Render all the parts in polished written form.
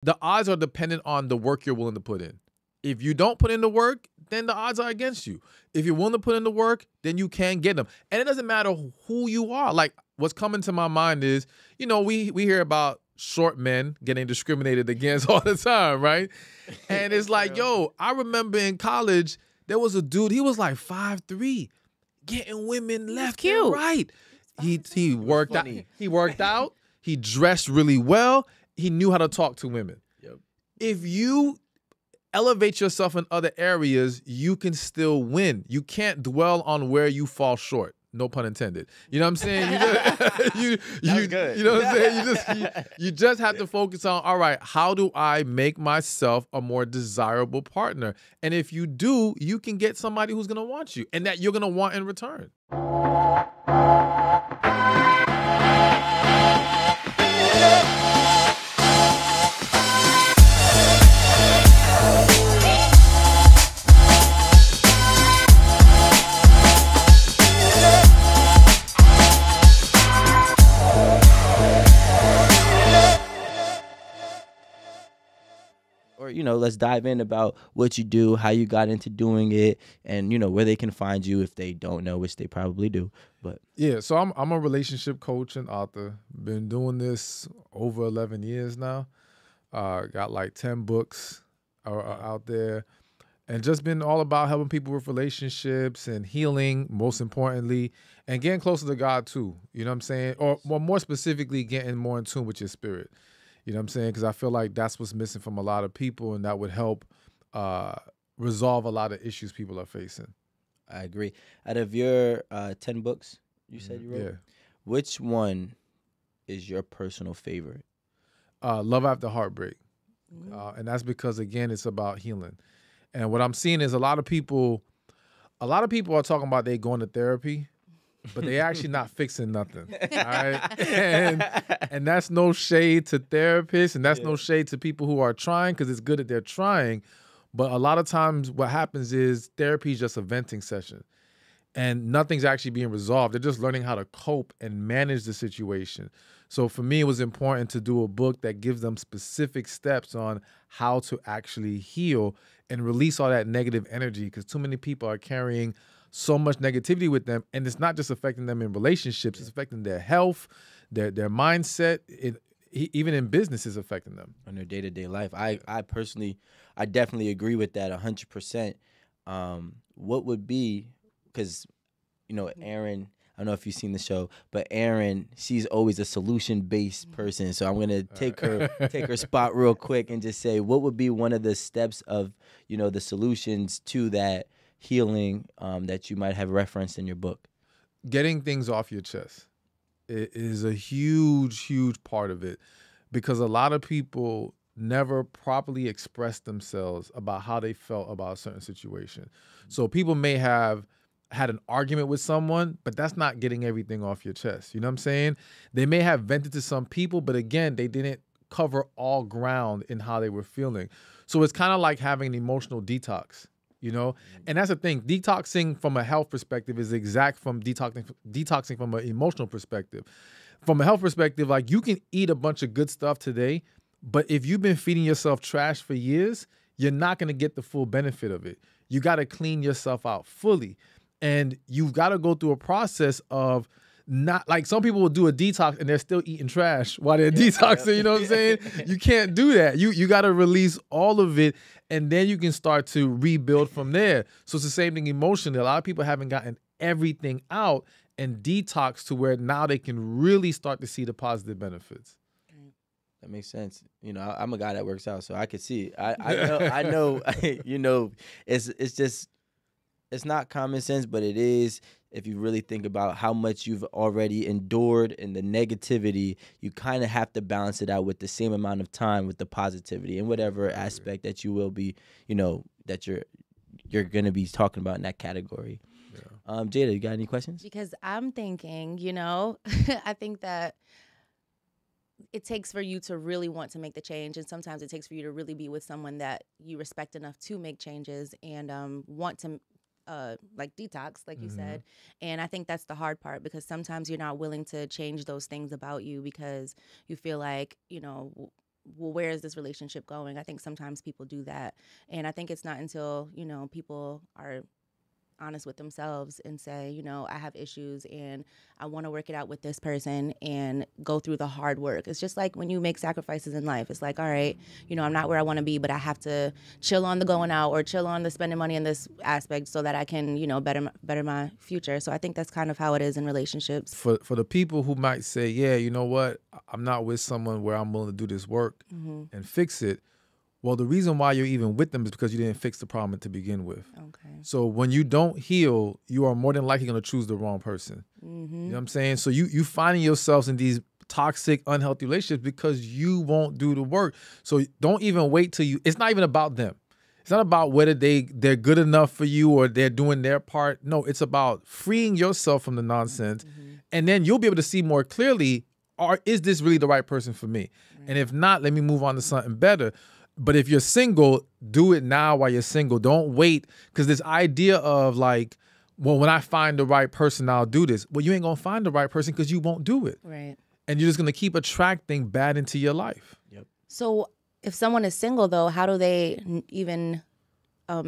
The odds are dependent on the work you're willing to put in. If you don't put in the work, then the odds are against you. If you're willing to put in the work, then you can get them. And it doesn't matter who you are. Like, what's coming to my mind is, we hear about short men getting discriminated against all the time, right? And it's like, yo, I remember in college, there was a dude, he was like 5'3", getting women left and right. He worked out. He worked out. He dressed really well. He knew how to talk to women. Yep. If you elevate yourself in other areas, you can still win. You can't dwell on where you fall short. No pun intended. You know what I'm saying? Good. You know what I'm saying? You just have to focus on, all right, how do I make myself a more desirable partner? And if you do, you can get somebody who's going to want you and that you're going to want in return. Let's dive in about what you do, how you got into doing it, and where they can find you if they don't know, which they probably do. But yeah, so I'm a relationship coach and author. Been doing this over 11 years now. Got like 10 books out there, and just been all about helping people with relationships and healing, most importantly, and getting closer to God too. You know what I'm saying? Or more specifically, getting more in tune with your spirit. You know what I'm saying? Because I feel like that's what's missing from a lot of people, and that would help resolve a lot of issues people are facing. I agree. Out of your 10 books you said you wrote, yeah, which one is your personal favorite? Love After Heartbreak. And that's because, again, it's about healing. And what I'm seeing is a lot of people are talking about they going to therapy, but they actually not fixing nothing. All right. And that's no shade to therapists, and that's no shade to people who are trying, because it's good that they're trying. But a lot of times what happens is therapy is just a venting session, and nothing's actually being resolved. They're just learning how to cope and manage the situation. So for me, it was important to do a book that gives them specific steps on how to actually heal and release all that negative energy, because too many people are carrying so much negativity with them, and it's not just affecting them in relationships, it's affecting their health, their mindset, even in business is affecting them. On their day-to-day life. I personally, I definitely agree with that 100%. What would be, because, Aaron, I don't know if you've seen the show, but Aaron, she's always a solution-based person. So I'm going to take her spot real quick and just say, what would be one of the steps of, the solutions to that healing that you might have referenced in your book? Getting things off your chest is a huge, huge part of it, because a lot of people never properly express themselves about how they felt about a certain situation. So people may have had an argument with someone, but that's not getting everything off your chest. You know what I'm saying? They may have vented to some people, but again, they didn't cover all ground in how they were feeling. So it's kind of like having an emotional detox. And that's the thing. Detoxing from a health perspective is exact from detoxing from an emotional perspective. From a health perspective, like, you can eat a bunch of good stuff today, but if you've been feeding yourself trash for years, you're not going to get the full benefit of it. You got to clean yourself out fully. And you've got to go through a process of not, like, some people will do a detox and they're still eating trash while they're detoxing. You know what I'm saying? You can't do that. You got to release all of it, and then you can start to rebuild from there. So it's the same thing emotionally. A lot of people haven't gotten everything out and detox to where now they can really start to see the positive benefits. That makes sense. I'm a guy that works out, so I could see it. I know, it's just, it's not common sense, but it is. If you really think about how much you've already endured and the negativity, you kind of have to balance it out with the same amount of time with the positivity and whatever aspect that you will be, that you're going to be talking about in that category. Yeah. Jada, you got any questions? Because I'm thinking, I think that it takes for you to really want to make the change, and sometimes it takes for you to really be with someone that you respect enough to make changes and want to like detox, like you said. And I think that's the hard part, because sometimes you're not willing to change those things about you because you feel like, well, where is this relationship going? I think sometimes people do that. And I think it's not until, people are honest with themselves and say, I have issues and I want to work it out with this person and go through the hard work. It's just like when you make sacrifices in life. It's like, all right, I'm not where I want to be, but I have to chill on the going out or chill on the spending money in this aspect so that I can, better my future. So I think that's kind of how it is in relationships. For the people who might say, yeah, you know what, I'm not with someone where I'm willing to do this work and fix it. Well, the reason why you're even with them is because you didn't fix the problem to begin with. Okay. So when you don't heal, you are more than likely going to choose the wrong person. You know what I'm saying? So you finding yourselves in these toxic, unhealthy relationships because you won't do the work. So don't even wait till it's not even about them. It's not about whether they're good enough for you or they're doing their part. No, it's about freeing yourself from the nonsense. And then you'll be able to see more clearly, is this really the right person for me? Right. And if not, let me move on to something better. But if you're single, do it now while you're single. Don't wait, because this idea of like, well, when I find the right person, I'll do this. Well, you ain't going to find the right person because you won't do it. Right. And you're just going to keep attracting bad into your life. Yep. So if someone is single, though, how do they even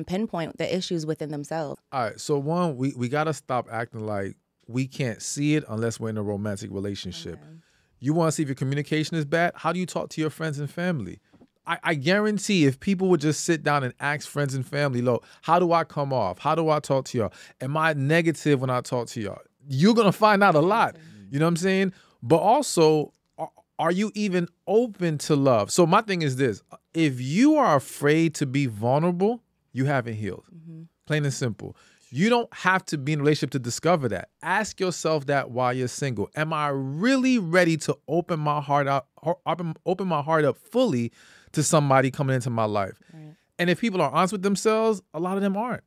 pinpoint the issues within themselves? All right. So one, we got to stop acting like we can't see it unless we're in a romantic relationship. Okay. You want to see if your communication is bad? How do you talk to your friends and family? I guarantee if people would just sit down and ask friends and family, look, how do I come off? How do I talk to y'all? Am I negative when I talk to y'all? You're going to find out a lot. You know what I'm saying? But also, are you even open to love? So my thing is this. If you are afraid to be vulnerable, you haven't healed. Plain and simple. You don't have to be in a relationship to discover that. Ask yourself that while you're single. Am I really ready to open my heart up fully to somebody coming into my life? Right. And if people are honest with themselves, a lot of them aren't.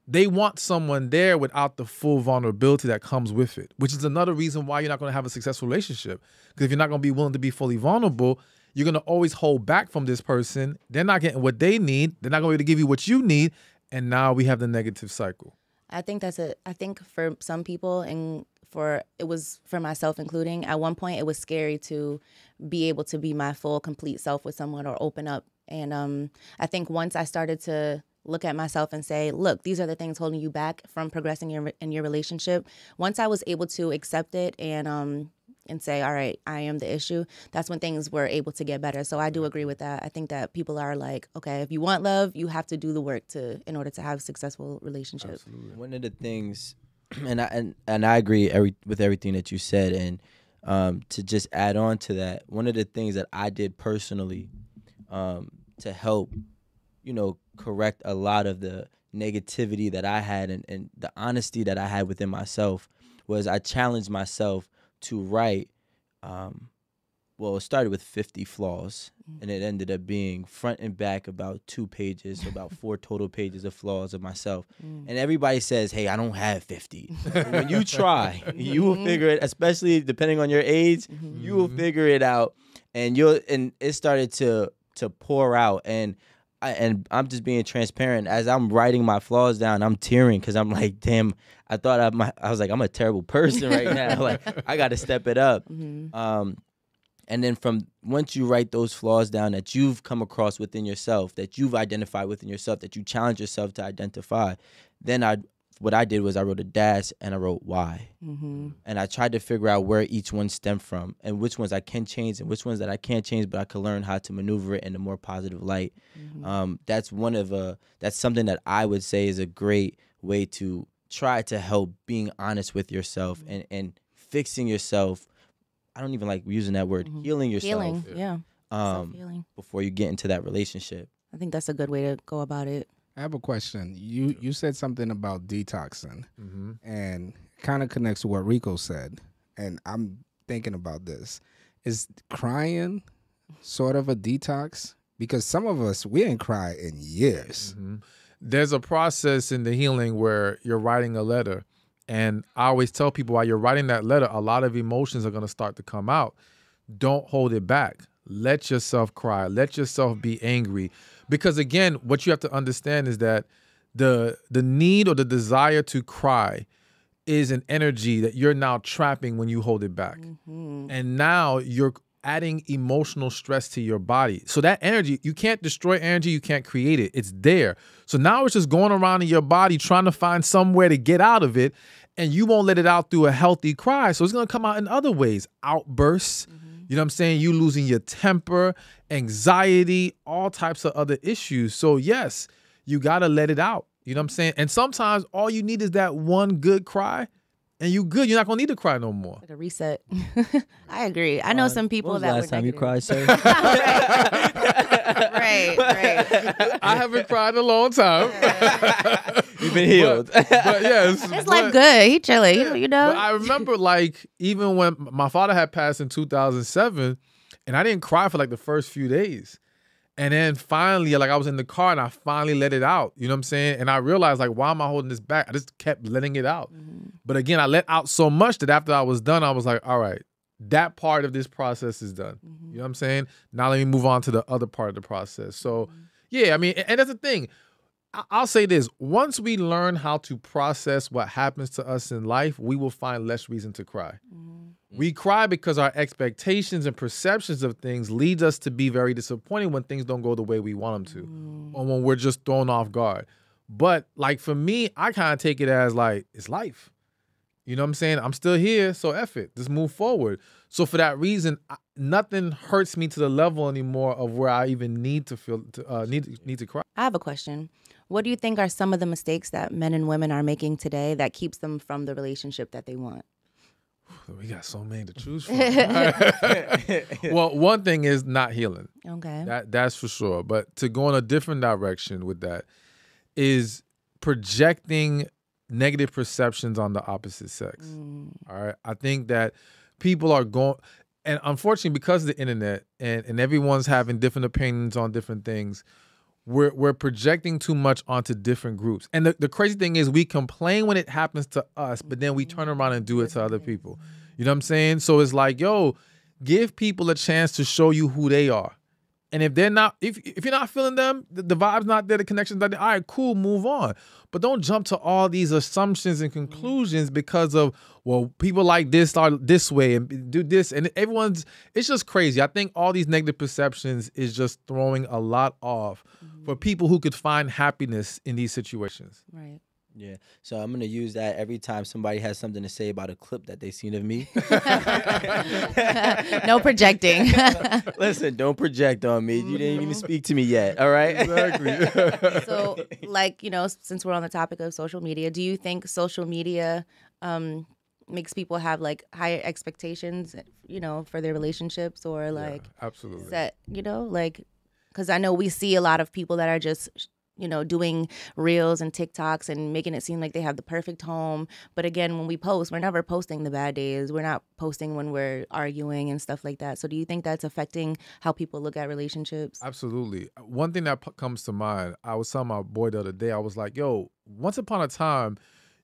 They want someone there without the full vulnerability that comes with it, which is another reason why you're not going to have a successful relationship. Because if you're not going to be willing to be fully vulnerable, you're going to always hold back from this person. They're not getting what they need. They're not going to be able to give you what you need. And now we have the negative cycle. I think I think for some people, and it was for myself including, at one point it was scary to be able to be my full, complete self with someone or open up. And I think once I started to look at myself and say, look, these are the things holding you back from progressing in your relationship. Once I was able to accept it and say, all right, I am the issue, that's when things were able to get better. So I do agree with that. I think that people are like, okay, if you want love, you have to do the work in order to have successful relationships. Absolutely. One of the things, and I agree with everything that you said, and to just add on to that, one of the things that I did personally to help, correct a lot of the negativity that I had and the honesty that I had within myself was I challenged myself to write, it started with 50 flaws, and it ended up being front and back about 2 pages, so about 4 total pages of flaws of myself. And everybody says, hey, I don't have 50. When you try, you will figure it, especially depending on your age, you will figure it out, and it started to pour out, and I'm just being transparent. As I'm writing my flaws down, I'm tearing because I'm like, damn, I thought I was like, I'm a terrible person right now. Like, I got to step it up. And then once you write those flaws down that you've come across within yourself, that you've identified within yourself, that you challenge yourself to identify, then what I did was I wrote a dash and I wrote why. And I tried to figure out where each one stemmed from and which ones I can change and which ones that I can't change, but I could learn how to maneuver it in a more positive light. That's something that I would say is a great way to try to help being honest with yourself and fixing yourself. I don't even like using that word, healing yourself. Healing, yeah. Self-healing. Before you get into that relationship. I think that's a good way to go about it. I have a question. You said something about detoxing, and kind of connects to what Rico said. And I'm thinking about this. Is crying sort of a detox? Because some of us, we didn't cry in years. There's a process in the healing where you're writing a letter. And I always tell people while you're writing that letter, a lot of emotions are going to start to come out. Don't hold it back. Let yourself cry. Let yourself be angry. Because again, what you have to understand is that the need or the desire to cry is an energy that you're now trapping when you hold it back. And now you're adding emotional stress to your body. So that energy, you can't destroy energy, you can't create it. It's there. So now it's just going around in your body trying to find somewhere to get out of it, and you won't let it out through a healthy cry. So it's going to come out in other ways, outbursts. You know what I'm saying? You losing your temper, anxiety, all types of other issues. So yes, you got to let it out. You know what I'm saying? And sometimes all you need is that one good cry, and you good. You're not going to need to cry no more. Like a reset. I agree. I know some people when was that the last were time you negative. cried, sir? Right. I haven't cried in a long time. You've been healed. But yes. His life good. He chilling. You know. But I remember, like, even when my father had passed in 2007, and I didn't cry for like the first few days. And then finally, like, I was in the car and I finally let it out. You know what I'm saying? And I realized, like, why am I holding this back? I just kept letting it out. But again, I let out so much that after I was done, I was like, all right, that part of this process is done. You know what I'm saying? Now let me move on to the other part of the process. So, yeah, I mean, and that's the thing. I'll say this. Once we learn how to process what happens to us in life, we will find less reason to cry. We cry because our expectations and perceptions of things leads us to be very disappointed when things don't go the way we want them to, or when we're just thrown off guard. But like for me, I kind of take it as like, it's life. You know what I'm saying? I'm still here, so F it. Just move forward. So for that reason, nothing hurts me to the level anymore of where I even need to feel need to cry. I have a question. What do you think are some of the mistakes that men and women are making today that keeps them from the relationship that they want? We got so many to choose from. Well, one thing is not healing. Okay. That's for sure. But to go in a different direction with that is projecting negative perceptions on the opposite sex. All right. I think that people are going, and unfortunately, because of the internet and everyone's having different opinions on different things, we're projecting too much onto different groups. And the crazy thing is we complain when it happens to us, but then we turn around and do it to other people. You know what I'm saying? So it's like, yo, give people a chance to show you who they are. And if they're not, if you're not feeling them, the vibe's not there, the connection's not there, all right, cool, move on. But don't jump to all these assumptions and conclusions because of, well, people like this are this way and do this. And it's just crazy. I think all these negative perceptions is just throwing a lot off for people who could find happiness in these situations. Right. Yeah. So I'm going to use that every time somebody has something to say about a clip that they've seen of me. No projecting. Listen, don't project on me. You didn't even speak to me yet. All right. Exactly. So, like, you know, since we're on the topic of social media, do you think social media makes people have like higher expectations, you know, for their relationships or like absolutely. set, you know, like, because I know we see a lot of people that are just, you know, doing reels and TikToks and making it seem like they have the perfect home. But again, when we post, we're never posting the bad days. We're not posting when we're arguing and stuff like that. So do you think that's affecting how people look at relationships? Absolutely. One thing that comes to mind, I was telling my boy the other day, I was like, yo, once upon a time,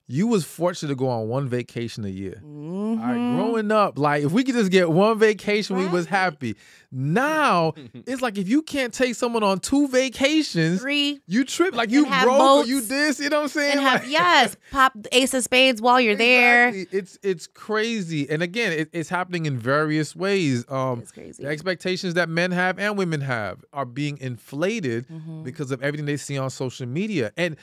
you was fortunate to go on one vacation a year. All right, growing up, like if we could just get one vacation, we was happy. Now it's like if you can't take someone on 2 vacations, 3, you trip. Like you have broke boats, or you this, you know what I'm saying? and have Like, pop Ace of Spades while you're there. It's crazy. And again, it's happening in various ways. It's crazy. The expectations that men have and women have are being inflated because of everything they see on social media. And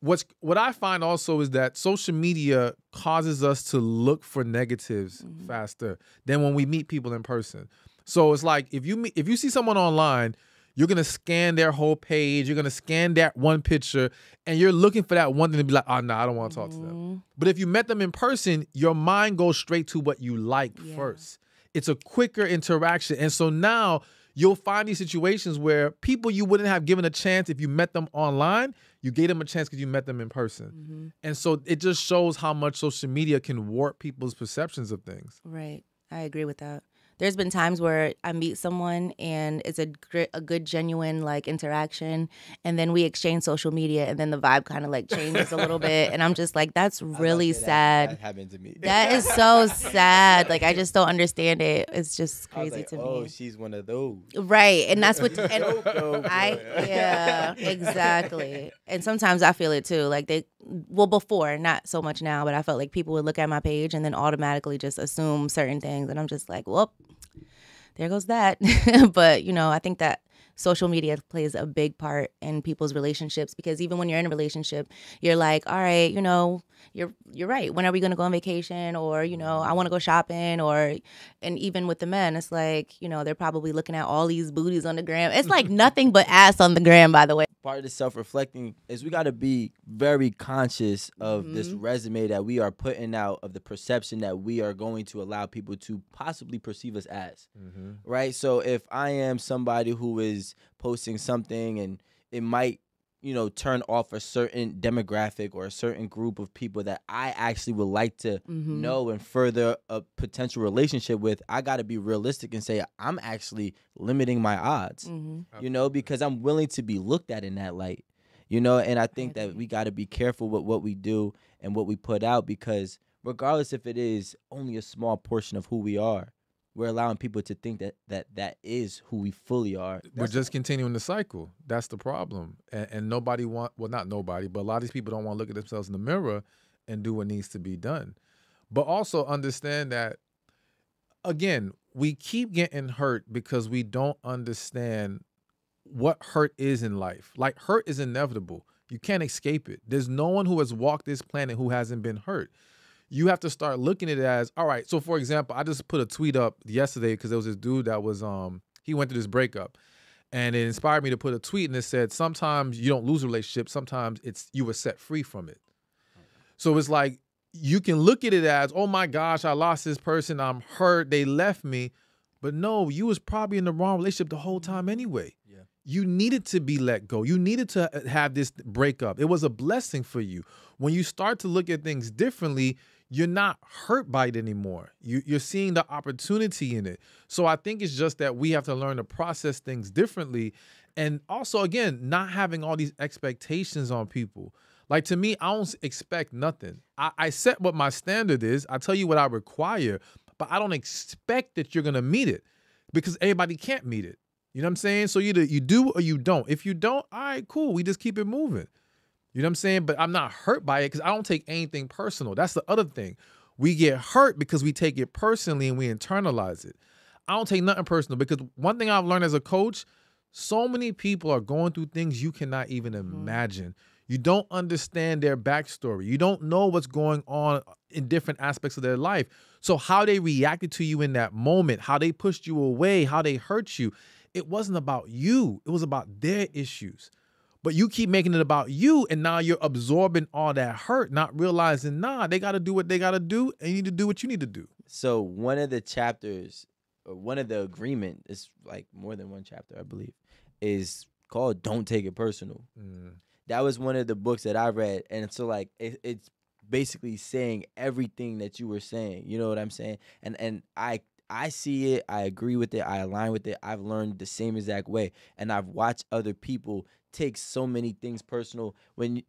what I find also is that social media causes us to look for negatives faster than when we meet people in person. So it's like if you see someone online, you're gonna scan their whole page, you're gonna scan that one picture, and you're looking for that one thing to be like, oh no, I don't want to talk to them. But if you met them in person, your mind goes straight to what you like first. It's a quicker interaction, and so now you'll find these situations where people you wouldn't have given a chance if you met them online, you gave them a chance because you met them in person. And so it just shows how much social media can warp people's perceptions of things. Right. I agree with that. There's been times where I meet someone and it's a good, genuine like interaction, and then we exchange social media, and then the vibe kind of like changes a little bit, and I'm just like, that's really sad. That happened to me. That is so sad. Like I just don't understand it. It's just crazy to me. Oh, she's one of those. Right, and that's what. And Go, yeah, exactly. And sometimes I feel it too. Like before, not so much now, but I felt like people would look at my page and then automatically just assume certain things, and I'm just like, whoop. there goes that. But, you know, I think that social media plays a big part in people's relationships, because even when you're in a relationship, you're like, all right, you know, you're right. When are we going to go on vacation? Or, you know, I want to go shopping. Or, and even with the men, it's like, you know, they're probably looking at all these booties on the gram. It's like nothing but ass on the gram, by the way. Part of the self-reflecting is we got to be very conscious of this resume that we are putting out, of the perception that we are going to allow people to possibly perceive us as, right? So if I am somebody who is posting something and it might, you know, turn off a certain demographic or a certain group of people that I actually would like to know and further a potential relationship with, I got to be realistic and say I'm actually limiting my odds, you know, because I'm willing to be looked at in that light, you know. And I think that we got to be careful with what we do and what we put out, because regardless if it is only a small portion of who we are, we're allowing people to think that is who we fully are. We're just continuing the cycle. That's the problem. And nobody not nobody, but a lot of these people don't want to look at themselves in the mirror and do what needs to be done. But also understand that, again, we keep getting hurt because we don't understand what hurt is in life. Like, hurt is inevitable. You can't escape it. There's no one who has walked this planet who hasn't been hurt. You have to start looking at it as, all right, so for example, I just put a tweet up yesterday because there was this dude that was, he went through this breakup, and it inspired me to put a tweet, and it said, sometimes you don't lose a relationship, sometimes it's you were set free from it. So it's like, you can look at it as, oh my gosh, I lost this person, I'm hurt, they left me. But no, you was probably in the wrong relationship the whole time anyway. Yeah. You needed to be let go. You needed to have this breakup. It was a blessing for you. When you start to look at things differently, you're not hurt by it anymore. You're seeing the opportunity in it. So I think it's just that we have to learn to process things differently. And also, again, not having all these expectations on people. Like, to me, I don't expect nothing. I set what my standard is. I tell you what I require, but I don't expect that you're going to meet it, because everybody can't meet it. You know what I'm saying? So either you do or you don't. If you don't, all right, cool. We just keep it moving. You know what I'm saying? But I'm not hurt by it because I don't take anything personal. That's the other thing. We get hurt because we take it personally and we internalize it. I don't take nothing personal, because one thing I've learned as a coach, so many people are going through things you cannot even imagine. You don't understand their backstory. You don't know what's going on in different aspects of their life. So how they reacted to you in that moment, how they pushed you away, how they hurt you, it wasn't about you. It was about their issues. But you keep making it about you, and now you're absorbing all that hurt, not realizing, nah, they got to do what they got to do, and you need to do what you need to do. So one of the chapters, or one of the agreement, it's like more than one chapter, I believe, is called Don't Take It Personal. That was one of the books that I read, and so like it's basically saying everything that you were saying. You know what I'm saying? And I see it, I agree with it, I align with it. I've learned the same exact way, and I've watched other people take so many things personal. When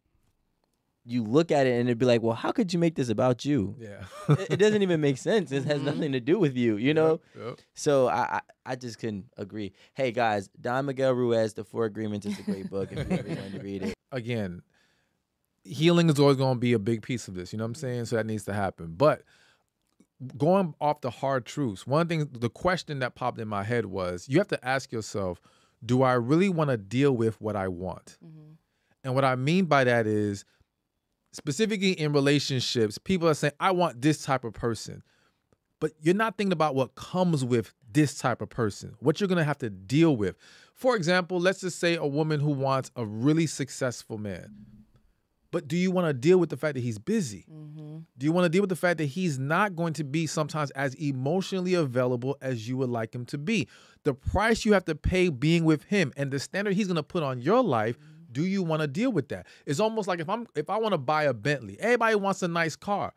you look at it and it'd be like, well, how could you make this about you? Yeah. It doesn't even make sense. It has nothing to do with you, you know? Yep. So I just couldn't agree. Hey, guys, Don Miguel Ruiz, The Four Agreements, is a great book if you ever wanted to read it. Again, healing is always going to be a big piece of this. You know what I'm saying? So that needs to happen. But going off the hard truths, one thing, the question that popped in my head was, you have to ask yourself, do I really want to deal with what I want? And what I mean by that is, specifically in relationships, people are saying, I want this type of person. But you're not thinking about what comes with this type of person, what you're going to have to deal with. For example, let's just say a woman who wants a really successful man. But do you want to deal with the fact that he's busy? Do you want to deal with the fact that he's not going to be sometimes as emotionally available as you would like him to be? The price you have to pay being with him and the standard he's going to put on your life, do you want to deal with that? It's almost like if I want to buy a Bentley, everybody wants a nice car.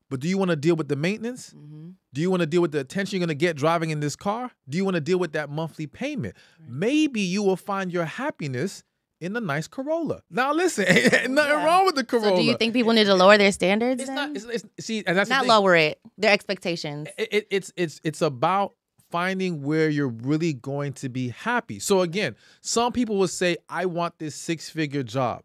But do you want to deal with the maintenance? Do you want to deal with the attention you're going to get driving in this car? Do you want to deal with that monthly payment? Maybe you will find your happiness in the nice Corolla. Now listen, ain't nothing wrong with the Corolla. So do you think people need to lower their standards? It's then? not. See, and that's not the thing. lower it. Their expectations. It's about finding where you're really going to be happy. So again, some people will say, I want this 6-figure job.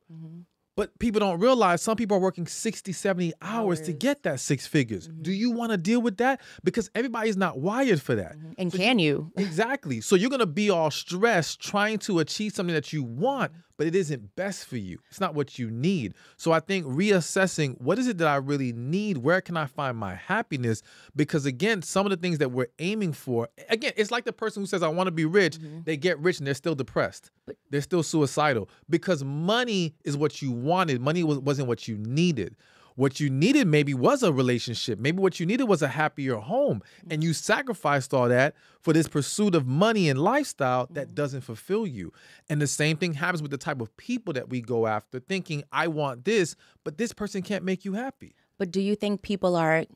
But people don't realize some people are working 60, 70 hours to get that 6 figures. Do you want to deal with that? Because everybody's not wired for that. And so can you? Exactly. So you're going to be all stressed trying to achieve something that you want, but it isn't best for you. It's not what you need. So I think reassessing, what is it that I really need? Where can I find my happiness? Because again, some of the things that we're aiming for, again, it's like the person who says, I want to be rich. They get rich and they're still depressed. They're still suicidal because money is what you wanted. Money wasn't what you needed. What you needed maybe was a relationship. Maybe what you needed was a happier home. And you sacrificed all that for this pursuit of money and lifestyle that doesn't fulfill you. And the same thing happens with the type of people that we go after, thinking, I want this, but this person can't make you happy. But do you think people are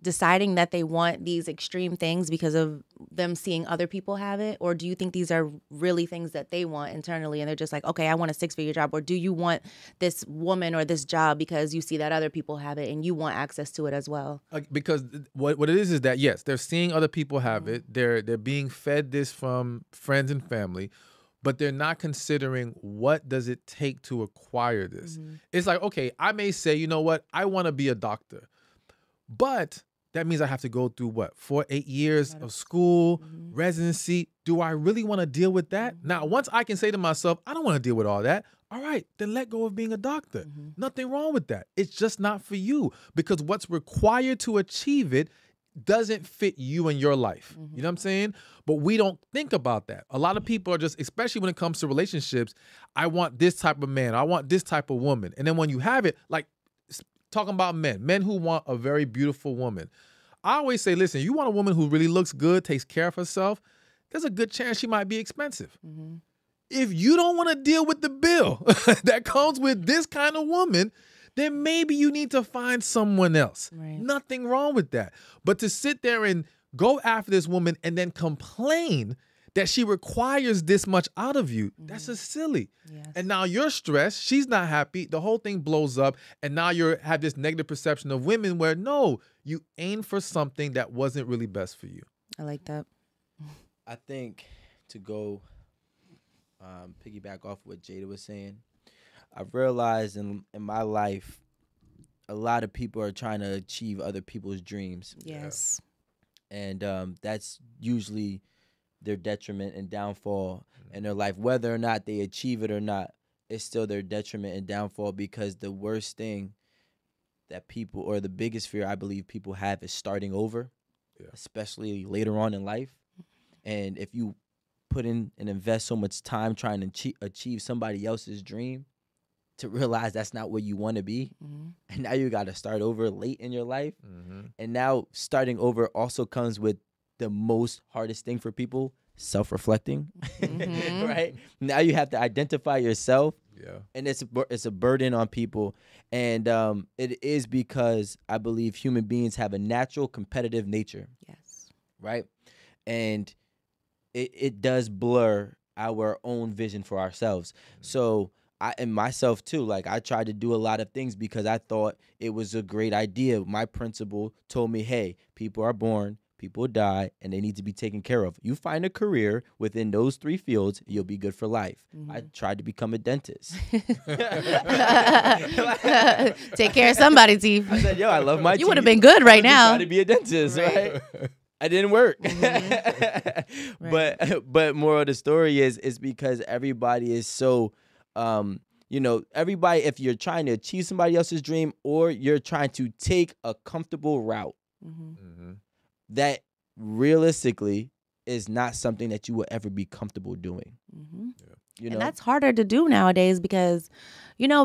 deciding that they want these extreme things because of them seeing other people have it? Or do you think these are really things that they want internally and they're just like, okay, I want a 6-figure job? Or do you want this woman or this job because you see that other people have it and you want access to it as well? Because what it is that, yes, they're seeing other people have it. They're being fed this from friends and family, but they're not considering what does it take to acquire this. It's like, okay, I may say, you know what, I want to be a doctor, but that means I have to go through what, 4-8 years of school, residency. Do I really want to deal with that? Now, once I can say to myself, I don't want to deal with all that. All right, then let go of being a doctor. Nothing wrong with that. It's just not for you because what's required to achieve it doesn't fit you and your life. You know what I'm saying? But we don't think about that. A lot of people are just, especially when it comes to relationships, I want this type of man. I want this type of woman. And then when you have it, like talking about men who want a very beautiful woman. I always say, listen, you want a woman who really looks good, takes care of herself, there's a good chance she might be expensive. If you don't want to deal with the bill that comes with this kind of woman, then maybe you need to find someone else. Nothing wrong with that. But to sit there and go after this woman and then complain that she requires this much out of you, that's just silly. And now you're stressed. She's not happy. The whole thing blows up. And now you have this negative perception of women where, no, you aim for something that wasn't really best for you. I like that. I think to go piggyback off what Jada was saying, I've realized in my life, a lot of people are trying to achieve other people's dreams. Yes. And that's usually their detriment and downfall in their life. Whether or not they achieve it or not, it's still their detriment and downfall because the worst thing that people, or the biggest fear I believe people have is starting over, especially later on in life. And if you put in and invest so much time trying to achieve somebody else's dream, to realize that's not where you want to be. And now you got to start over late in your life. And now starting over also comes with the most hardest thing for people, self-reflecting, right? Now you have to identify yourself. And it's a burden on people. And it is because I believe human beings have a natural competitive nature. Right? And it does blur our own vision for ourselves. So and myself too, like I tried to do a lot of things because I thought it was a great idea. My principal told me, hey, people are born, people die, and they need to be taken care of. You find a career within those 3 fields, you'll be good for life. I tried to become a dentist. Take care of somebody's teeth. I said, yo, I love my teeth. You would have been good right now. Try to be a dentist, right? I didn't work. But moral of the story is because everybody is so everybody, if you're trying to achieve somebody else's dream or you're trying to take a comfortable route, that realistically is not something that you will ever be comfortable doing. You know? And that's harder to do nowadays because,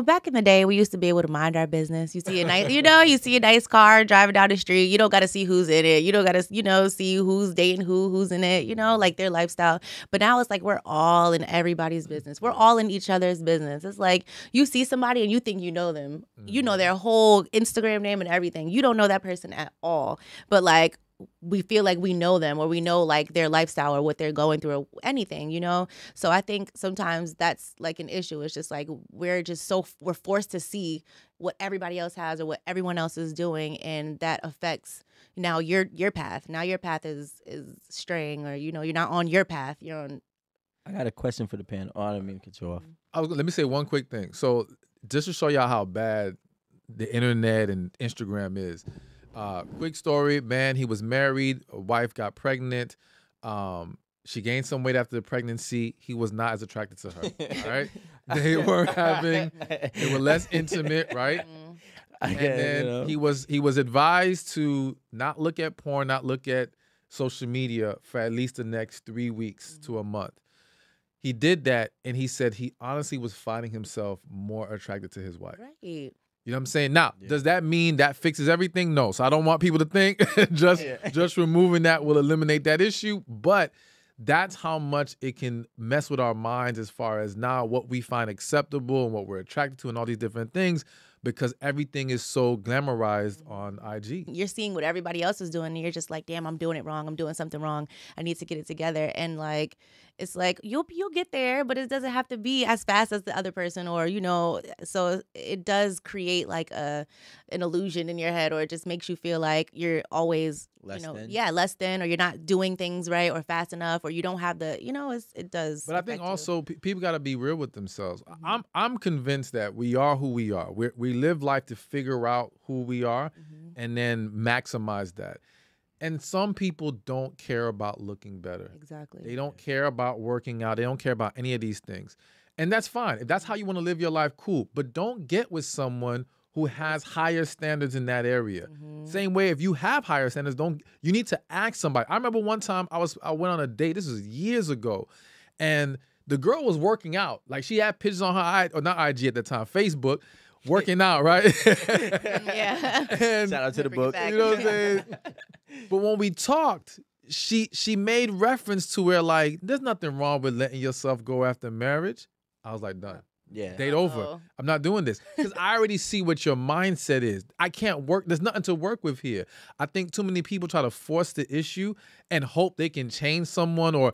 back in the day, we used to be able to mind our business. You see a nice, you see a nice car driving down the street. You don't got to see who's in it. You don't got to, see who's dating who's in it, like their lifestyle. But now it's like we're all in everybody's business. We're all in each other's business. It's like you see somebody and you think you know them. You know their whole Instagram name and everything. You don't know that person at all. But like, we feel like we know them or we know like their lifestyle or what they're going through or anything, So I think sometimes that's like an issue. It's just like we're forced to see what everybody else has or what everyone else is doing, and that affects now your path. Now your path is straying, or you're not on your path. You're on. I got a question for the panel. Oh, I didn't mean to cut you off. Let me say one quick thing. So just to show y'all how bad the internet and Instagram is. Quick story, man, he was married, a wife got pregnant. She gained some weight after the pregnancy. He was not as attracted to her. All right. They were less intimate, right? And then he was advised to not look at porn, not look at social media for at least the next 3 weeks to a month. He did that, and he said he honestly was finding himself more attracted to his wife. Right. You know what I'm saying? Now, does that mean that fixes everything? No. So I don't want people to think just removing that will eliminate that issue. But that's how much it can mess with our minds as far as now what we find acceptable and what we're attracted to and all these different things, because everything is so glamorized on IG. You're seeing what everybody else is doing, and you're just like, damn, I'm doing it wrong. I'm doing something wrong. I need to get it together. And like, it's like you'll get there, but it doesn't have to be as fast as the other person, or so it does create like an illusion in your head, or it just makes you feel like you're always less than, or you're not doing things right or fast enough, or you don't have the, it does. But I think also people got to be real with themselves. I'm convinced that we are who we are. We live life to figure out who we are and then maximize that. And some people don't care about looking better. Exactly. They don't care about working out. They don't care about any of these things. And that's fine. If that's how you want to live your life, cool. But don't get with someone who has higher standards in that area. Same way, if you have higher standards, you need to ask somebody. I remember one time I went on a date. This was years ago. And the girl was working out. Like, she had pictures on her, or not IG at the time, Facebook, working out, right? Yeah. And, shout out to the book. you know what I'm saying? But when we talked, she made reference to where, like, there's nothing wrong with letting yourself go after marriage. I was like, done. Yeah. Date over. I'm not doing this. Because I already see what your mindset is. I can't work. There's nothing to work with here. I think too many people try to force the issue and hope they can change someone, or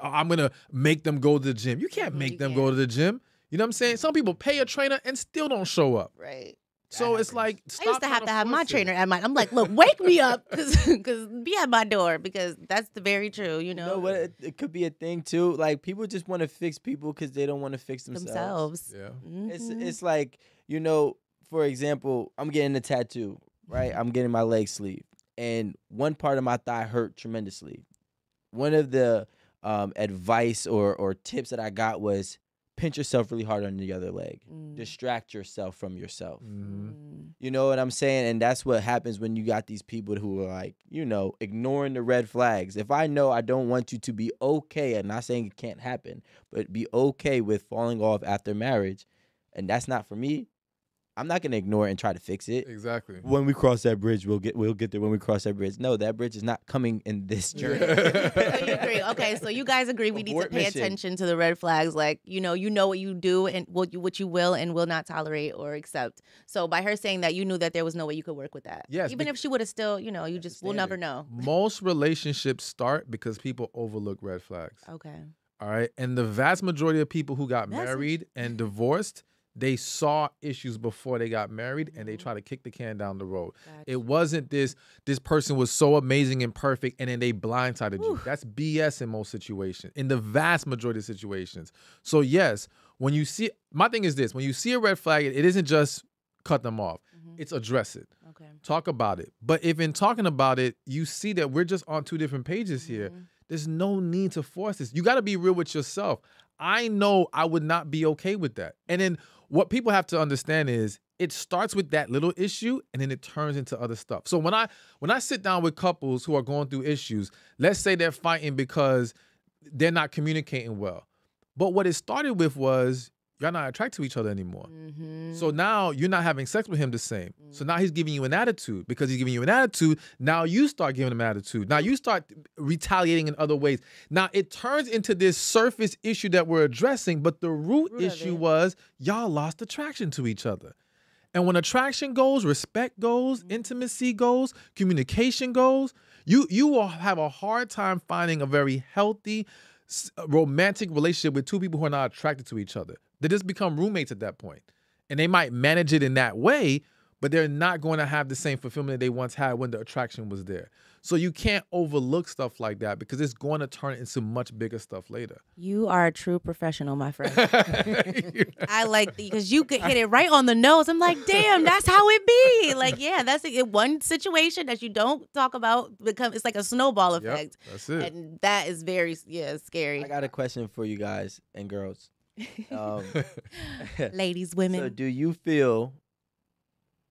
I'm going to make them go to the gym. You can't make them go to the gym. You know what I'm saying? Some people pay a trainer and still don't show up. Right. So it's like, I used to have my trainer at I'm like, look, wake me up, because be at my door, because that's the very true, You know what? It could be a thing too. Like, people just want to fix people because they don't want to fix themselves. Yeah. It's like, for example, I'm getting a tattoo, right? I'm getting my leg sleeve, and one part of my thigh hurt tremendously. One of the advice or tips that I got was, pinch yourself really hard on the other leg. Distract yourself from yourself. You know what I'm saying? And that's what happens when you got these people who are like, ignoring the red flags. If I know I don't want you to be okay, I'm not saying it can't happen, but be okay with falling off after marriage, and that's not for me, I'm not gonna ignore it and try to fix it. Exactly. When we cross that bridge, we'll get there when we cross that bridge. No, that bridge is not coming in this journey. So you agree? Okay, so you guys agree we need to pay attention to the red flags, like you know what you do and what you will and will not tolerate or accept. So by her saying that, you knew that there was no way you could work with that. Yes. Even if she would have still, you just will never know. Most relationships start because people overlook red flags. Okay. All right. And the vast majority of people who got married and divorced, they saw issues before they got married, and they try to kick the can down the road. Gotcha. It wasn't this person was so amazing and perfect, and then they blindsided you. That's BS in most situations, in the vast majority of situations. So yes, when you see, my thing is this, when you see a red flag, it isn't just cut them off. It's address it. Okay. Talk about it. But if in talking about it, you see that we're just on two different pages here, there's no need to force this. You got to be real with yourself. I know I would not be okay with that. And then what people have to understand is it starts with that little issue, and then it turns into other stuff. So when I sit down with couples who are going through issues, let's say they're fighting because they're not communicating well. But what it started with was, you're not attracted to each other anymore. So now you're not having sex with him the same. So now he's giving you an attitude. Because he's giving you an attitude, now you start giving him an attitude. Now you start retaliating in other ways. Now it turns into this surface issue that we're addressing, but the root issue was y'all lost attraction to each other. And when attraction goes, respect goes, intimacy goes, communication goes, you will have a hard time finding a very healthy, romantic relationship with two people who are not attracted to each other. They just become roommates at that point. And they might manage it in that way, but they're not going to have the same fulfillment they once had when the attraction was there. So you can't overlook stuff like that because it's going to turn into much bigger stuff later. You are a true professional, my friend. I like because you could hit it right on the nose. I'm like, damn, that's how it be. Like, yeah, that's one situation that you don't talk about. It's like a snowball effect. Yep, that's it. And that is very, scary. I got a question for you guys and girls. Ladies, women. So do you feel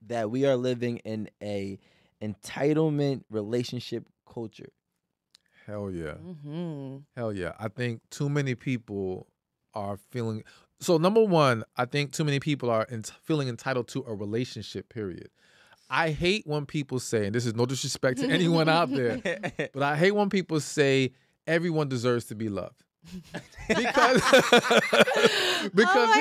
that we are living in a entitlement relationship culture? Hell yeah. Mm-hmm. Hell yeah. I think too many people are feeling... So number one, I think too many people are feeling entitled to a relationship, period. I hate when people say, and this is no disrespect to anyone out there, but I hate when people say everyone deserves to be loved. Because here's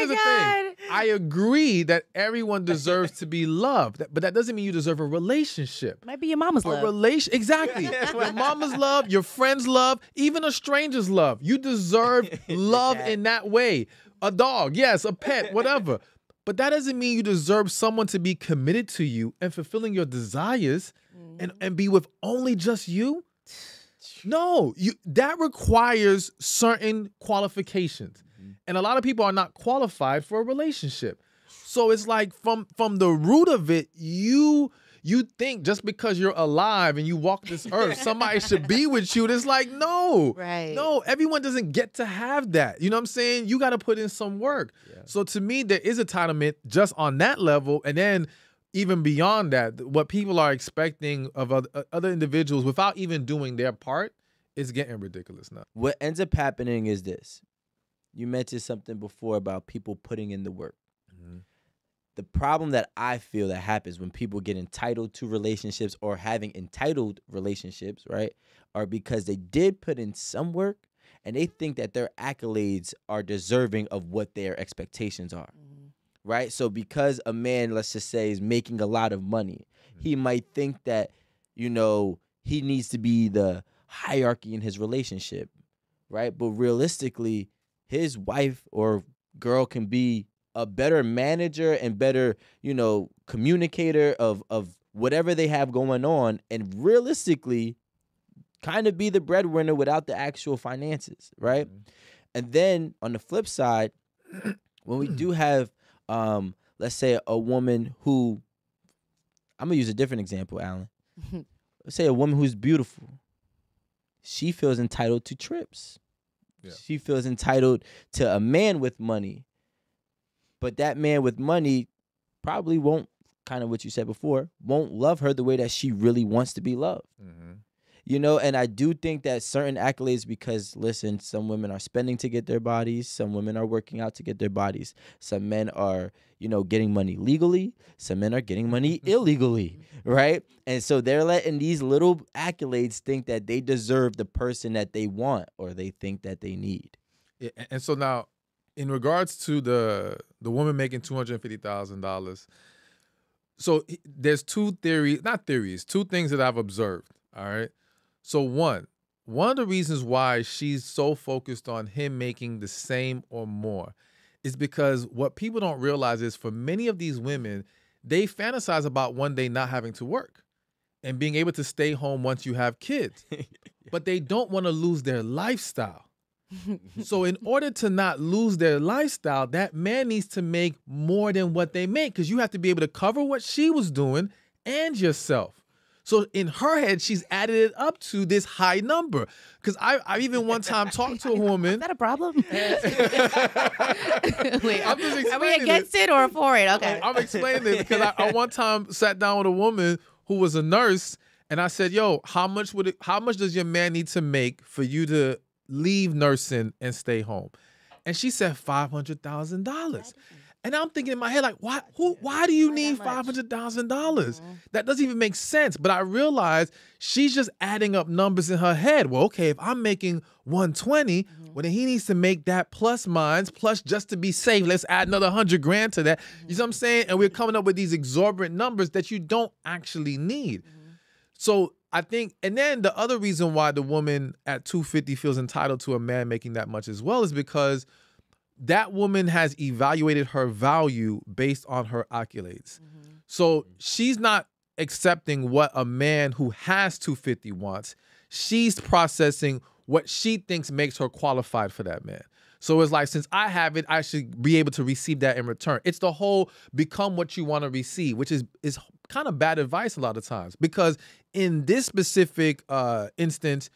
the thing. I agree that everyone deserves to be loved, but that doesn't mean you deserve a relationship. Might be your mama's love. Exactly. Your mama's love, your friend's love, even a stranger's love. You deserve love in that way. A dog, yes, a pet, whatever. But that doesn't mean you deserve someone to be committed to you and fulfilling your desires and be with only just you. No, that requires certain qualifications. And a lot of people are not qualified for a relationship. So it's like from the root of it, you think just because you're alive and you walk this earth, somebody should be with you. It's like, no. Right. No, everyone doesn't get to have that. You know what I'm saying? You got to put in some work. Yeah. So to me, there is entitlement just on that level. And then even beyond that, what people are expecting of other individuals without even doing their part is getting ridiculous now. What ends up happening is this. You mentioned something before about people putting in the work. The problem that I feel that happens when people get entitled to relationships or having entitled relationships, right, are because they did put in some work and they think that their accolades are deserving of what their expectations are, right? So because a man, let's just say, is making a lot of money, he might think that, he needs to be the hierarchy in his relationship, right? But realistically, his wife or girl can be a better manager and better, communicator of whatever they have going on, and realistically kind of be the breadwinner without the actual finances, right? And then on the flip side, when we do have, let's say a woman who, I'm gonna use a different example, Alan. Let's say a woman who's beautiful. She feels entitled to trips. Yeah. She feels entitled to a man with money. But that man with money probably won't, kind of what you said before, won't love her the way that she really wants to be loved. And I do think that certain accolades, because, listen, some women are spending to get their bodies. Some women are working out to get their bodies. Some men are, getting money legally. Some men are getting money illegally, right? And so they're letting these little accolades think that they deserve the person that they want or they think that they need. Yeah, and so now, in regards to the woman making $250,000, so there's two things that I've observed, all right? So one of the reasons why she's so focused on him making the same or more is because what people don't realize is for many of these women, they fantasize about one day not having to work and being able to stay home once you have kids, but they don't want to lose their lifestyle. So in order to not lose their lifestyle, that man needs to make more than what they make, because you have to be able to cover what she was doing and yourself. So in her head, she's added it up to this high number. Because I even one time talked to a woman. Is that a problem? Wait, I'm just explaining are we against it or for it? Okay. I'm explaining it because I one time sat down with a woman who was a nurse, and I said, "Yo, how much does your man need to make for you to leave nursing and stay home?" And she said $500,000. And I'm thinking in my head, like, why do you need $500,000? That doesn't even make sense. But I realized she's just adding up numbers in her head. Well, okay, if I'm making 120, well, then he needs to make that plus mines, plus just to be safe, let's add another 100 grand to that. You see what I'm saying? And we're coming up with these exorbitant numbers that you don't actually need. So I think, and then the other reason why the woman at 250 feels entitled to a man making that much as well is because that woman has evaluated her value based on her accolades. So she's not accepting what a man who has 250 wants. She's processing what she thinks makes her qualified for that man. So it's like, since I have it, I should be able to receive that in return. It's the whole become what you want to receive, which is kind of bad advice a lot of times. Because in this specific instance,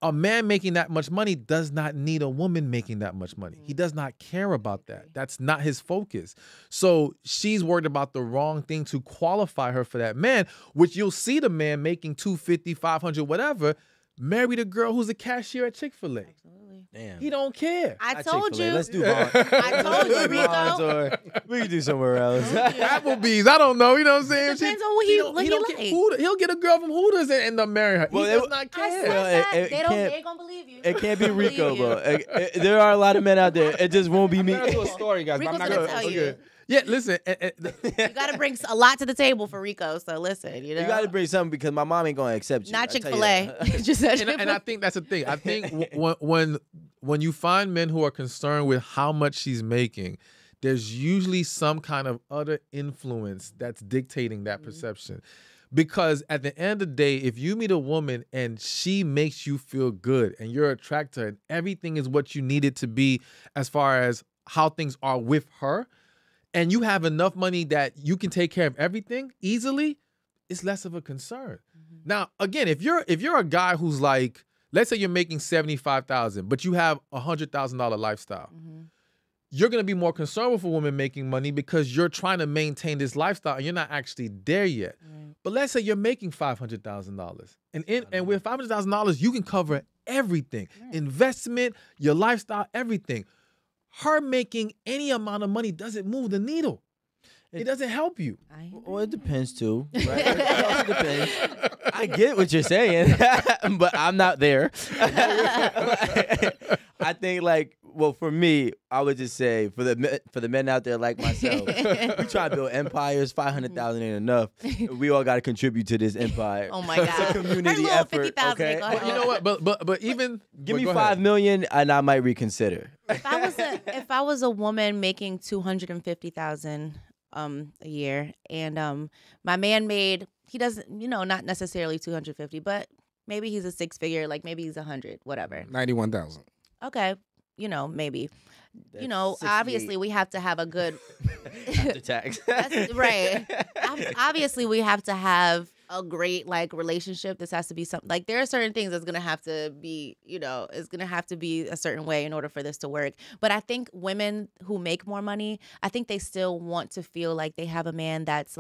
a man making that much money does not need a woman making that much money. He does not care about that. That's not his focus. So she's worried about the wrong thing to qualify her for that man, which you'll see the man making 250, 500, whatever, marry the girl who's a cashier at Chick-fil-A. Absolutely. Damn. He don't care. I Not told Chick-fil-A. you. Let's do Vaughn. I told you, Rico. Vaughn's, or we can do somewhere else. Applebee's, I don't know. You know what I'm saying? Depends on what he don't like. get Hooters. He'll get a girl from Hooters and end up marrying her. Well, He does not care. I said Well, that. it They can't- ain't gonna believe you. It can't be Believe Rico, you. bro. There are a lot of men out there. It just won't be me. I'm gonna do a story, guys. But I'm Rico's not gonna gonna. tell you. Yeah, listen. You gotta bring a lot to the table for Rico. So listen, you know. You got to bring something because my mom ain't gonna accept you. Not I tell you Chick-fil-A. that. Just said and I think that's the thing. I think when you find men who are concerned with how much she's making, there's usually some kind of other influence that's dictating that perception. Because at the end of the day, if you meet a woman and she makes you feel good and you're attracted to her and everything is what you need it to be as far as how things are with her, and you have enough money that you can take care of everything easily, it's less of a concern. Now, again, if you're a guy who's like, let's say you're making $75,000, but you have $100,000 lifestyle, you're gonna be more concerned with a woman making money because you're trying to maintain this lifestyle and you're not actually there yet. But let's say you're making $500,000, and with $500,000, you can cover everything: investment, your lifestyle, everything. Her making any amount of money doesn't move the needle. It doesn't help you. Well, it depends too, right? It also depends. I get what you're saying, but I'm not there. I think, like, well, for me, I would just say for the men out there like myself, we try to build empires. 500,000 ain't enough. We all got to contribute to this empire. Oh my It's God. a community Her little effort. 50,000 Okay, ain't gonna But you know what? But even give me go 5 ahead. million, and I might reconsider. If I was a woman making $250,000 a year, and my man made, he doesn't, not necessarily 250, but maybe he's a six figure, like maybe he's 100, whatever. 91,000. Okay, maybe. That's Obviously 68. we have to have a good After tax. That's right. Obviously, we have to have a great relationship. This has to be something there are certain things that's gonna have to be, it's gonna have to be a certain way in order for this to work. But I think women who make more money, I think they still want to feel like they have a man that's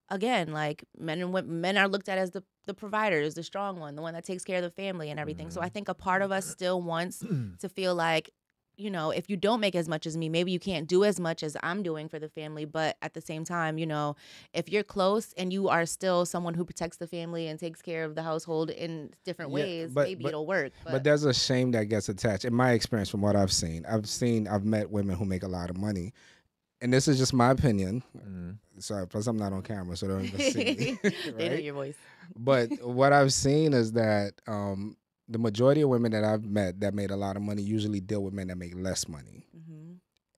again, men and women, men are looked at as the providers, the strong one, the one that takes care of the family and everything. So I think a part of us still wants to feel like, if you don't make as much as me, maybe you can't do as much as I'm doing for the family. But at the same time, if you're close and you are still someone who protects the family and takes care of the household in different ways, maybe it'll work. But there's a shame that gets attached. In my experience, from what I've met women who make a lot of money. And this is just my opinion. Sorry, plus I'm not on camera, so they don't even see me. They know right? your voice. But what I've seen is that the majority of women that I've met that made a lot of money usually deal with men that make less money.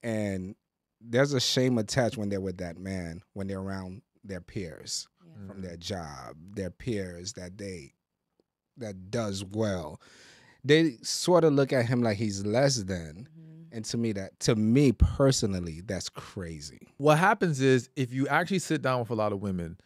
And there's a shame attached when they're with that man, when they're around their peers from their job, their peers that does well. They sort of look at him like he's less than. And to me personally, that's crazy. What happens is, if you actually sit down with a lot of women,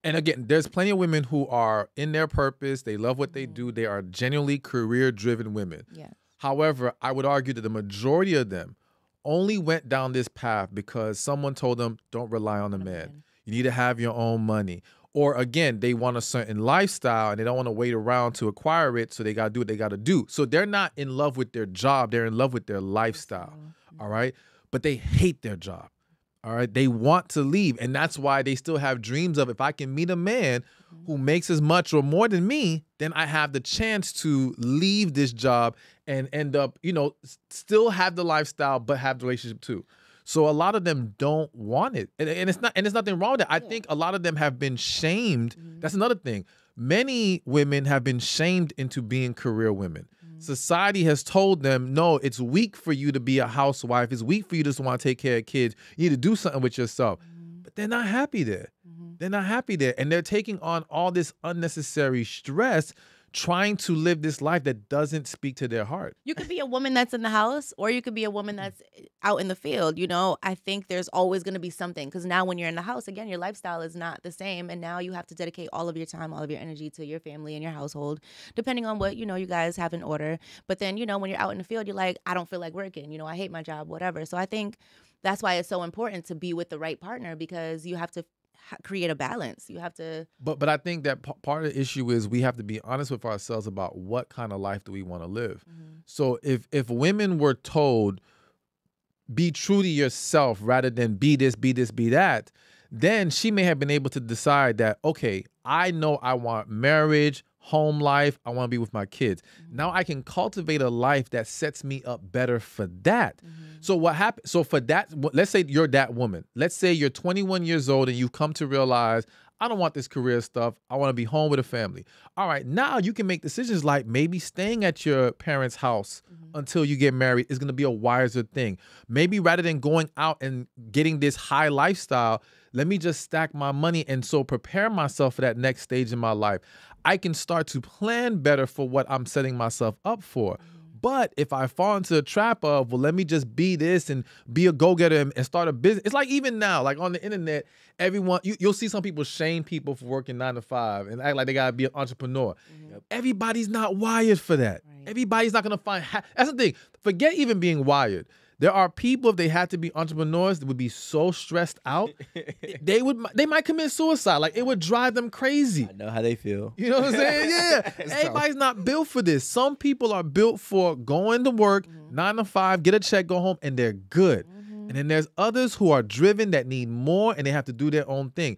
and again, there's plenty of women who are in their purpose, they love what they do, they are genuinely career-driven women. Yeah. However, I would argue that the majority of them only went down this path because someone told them, don't rely on a man. You need to have your own money. Or again, they want a certain lifestyle and they don't want to wait around to acquire it, so they got to do what they got to do. So they're not in love with their job, they're in love with their lifestyle, all right? But they hate their job, all right? They want to leave, and that's why they still have dreams of, if I can meet a man who makes as much or more than me, then I have the chance to leave this job and end up, still have the lifestyle, but have the relationship too. So a lot of them don't want it, and there's nothing wrong with it. I think a lot of them have been shamed. That's another thing. Many women have been shamed into being career women. Society has told them, no, it's weak for you to be a housewife. It's weak for you to just want to take care of kids. You need to do something with yourself. But they're not happy there. They're not happy there. And they're taking on all this unnecessary stress trying to live this life that doesn't speak to their heart. You could be a woman that's in the house, or you could be a woman that's out in the field. You know, I think there's always going to be something, because now when you're in the house, again, your lifestyle is not the same. And now you have to dedicate all of your time, all of your energy to your family and your household, depending on what, you know, you guys have in order. But then, you know, when you're out in the field, you're like, I don't feel like working. You know, I hate my job, whatever. So I think that's why it's so important to be with the right partner, because you have to create a balance. You have to. But I think that part of the issue is we have to be honest with ourselves about what kind of life do we want to live. So if women were told, be true to yourself rather than be this, be that, then she may have been able to decide that, okay, I know I want marriage, home life, I want to be with my kids. Now I can cultivate a life that sets me up better for that. So what happened? So for that, let's say you're that woman. Let's say you're 21 years old and you come to realize, I don't want this career stuff. I want to be home with a family. All right, now you can make decisions like maybe staying at your parents' house until you get married is going to be a wiser thing. Maybe rather than going out and getting this high lifestyle, let me just stack my money and so prepare myself for that next stage in my life. I can start to plan better for what I'm setting myself up for. But if I fall into the trap of, well, let me just be this and be a go-getter and start a business. It's like even now, like on the internet, everyone, you'll see some people shame people for working 9 to 5 and act like they got to be an entrepreneur. Everybody's not wired for that. Everybody's not going to find, that's the thing. Forget even being wired. There are people, if they had to be entrepreneurs, that would be so stressed out, they might commit suicide. Like, it would drive them crazy. I know how they feel. You know what I'm saying? Yeah. Everybody's not built for this. Some people are built for going to work, 9 to 5, get a check, go home, and they're good. And then there's others who are driven that need more, and they have to do their own thing.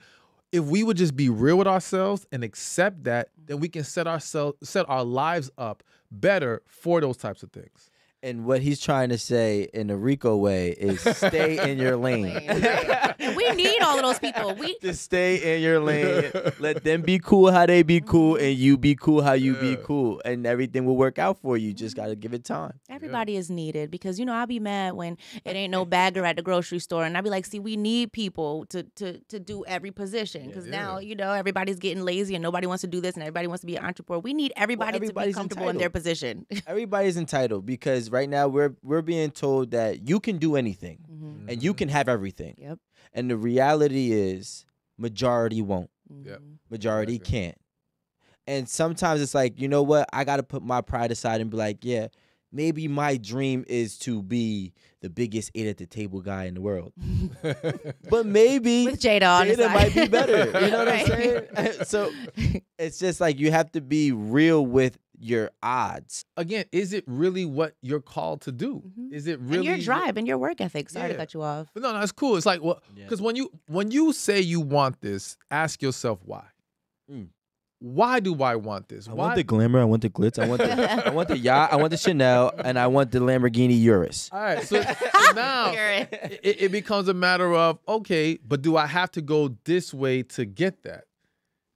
If we would just be real with ourselves and accept that, then we can set our lives up better for those types of things. And what he's trying to say in the Rico way is stay in your lane. And we need all of those people. Just stay in your lane. Let them be cool how they be cool, and you be cool how you be cool. And everything will work out for you. Just got to give it time. Everybody is needed, because, you know, I'll be mad when it ain't no bagger at the grocery store. And I'll be like, see, we need people to do every position. Because now, you know, everybody's getting lazy and nobody wants to do this and everybody wants to be an entrepreneur. We need everybody to be comfortable in their position. Everybody's entitled, because right now we're being told that you can do anything and you can have everything. And the reality is majority won't. Majority can't. And sometimes it's like, you know what? I got to put my pride aside and be like, yeah, maybe my dream is to be the biggest 8 at the table guy in the world. But maybe with Jada on his side might be better. You know what I'm saying? So it's just like you have to be real with your odds. Again, is it really what you're called to do? Is it really and your drive and your work ethic? Sorry to cut you off. But no, it's cool. It's like, well, because when you say you want this, ask yourself why. Why do I want this? I want the glamour. I want the glitz. I want the yacht. I want the Chanel, and I want the Lamborghini Urus. All right, so now it becomes a matter of, okay, but do I have to go this way to get that?